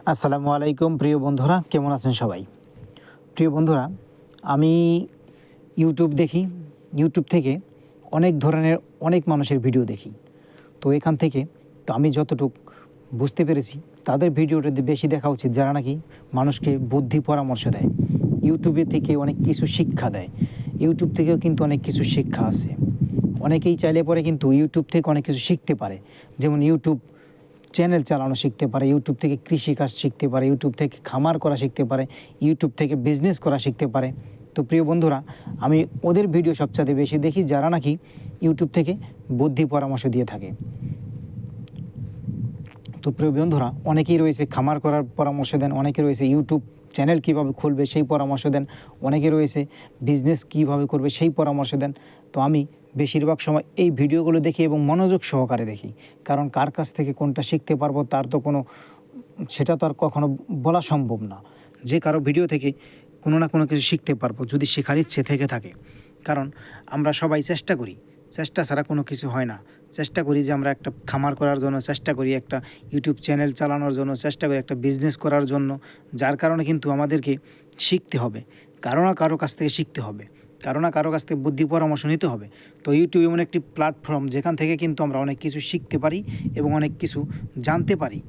আসসালামু আলাইকুম প্রিয় বন্ধুরা, কেমন আছেন সবাই? প্রিয় বন্ধুরা, আমি ইউটিউব দেখি। ইউটিউব থেকে অনেক ধরনের অনেক মানুষের ভিডিও দেখি। তো এখান থেকে আমি যতটুক বুঝতে পেরেছি, তাদের ভিডিওটা বেশি দেখা উচিত যারা নাকি মানুষকে বুদ্ধি পরামর্শ দেয়। ইউটিউবে থেকে অনেক কিছু শিক্ষা দেয়। ইউটিউব থেকেও কিন্তু অনেক কিছু শিক্ষা আছে। অনেকেই চাইলে পরে কিন্তু ইউটিউব থেকে অনেক কিছু শিখতে পারে। যেমন ইউটিউব চ্যানেল চালানো শিখতে পারে, ইউটিউব থেকে কৃষিকাজ শিখতে পারে, ইউটিউব থেকে খামার করা শিখতে পারে, ইউটিউব থেকে বিজনেস করা শিখতে পারে। তো প্রিয় বন্ধুরা, আমি ওদের ভিডিও সবচাইতে বেশি দেখি যারা নাকি ইউটিউব থেকে বুদ্ধি পরামর্শ দিয়ে থাকে। তো প্রিয় বন্ধুরা, অনেকেই রয়েছে খামার করার পরামর্শ দেন, অনেকে রয়েছে ইউটিউব চ্যানেল কীভাবে খুলবে সেই পরামর্শ দেন, অনেকে রয়েছে বিজনেস কীভাবে করবে সেই পরামর্শ দেন। তো আমি বেশিরভাগ সময় এই ভিডিওগুলো দেখি এবং মনোযোগ সহকারে দেখি, কারণ কার কাছ থেকে কোনটা শিখতে পারবো তার তো সেটা তো আর কখনো বলা সম্ভব না। যে কারো ভিডিও থেকে কোনো না কোনো কিছু শিখতে পারবো যদি শেখার ইচ্ছে থেকে থাকে। কারণ আমরা সবাই চেষ্টা করি, চেষ্টা ছাড়া কোনো কিছু হয় না। চেষ্টা করি যে আমরা একটা খামার করার জন্য, চেষ্টা করি একটা ইউটিউব চ্যানেল চালানোর জন্য, চেষ্টা করি একটা বিজনেস করার জন্য। যার কারণে কিন্তু আমাদেরকে শিখতে হবে, কারো না কারো কাছ থেকে শিখতে হবে, কারো না কারো কাছ থেকে বুদ্ধি পরামর্শ নিতে হবে। তো ইউটিউব এমন একটি প্ল্যাটফর্ম যেখান থেকে কিন্তু আমরা অনেক কিছু শিখতে পারি এবং অনেক কিছু জানতে পারি।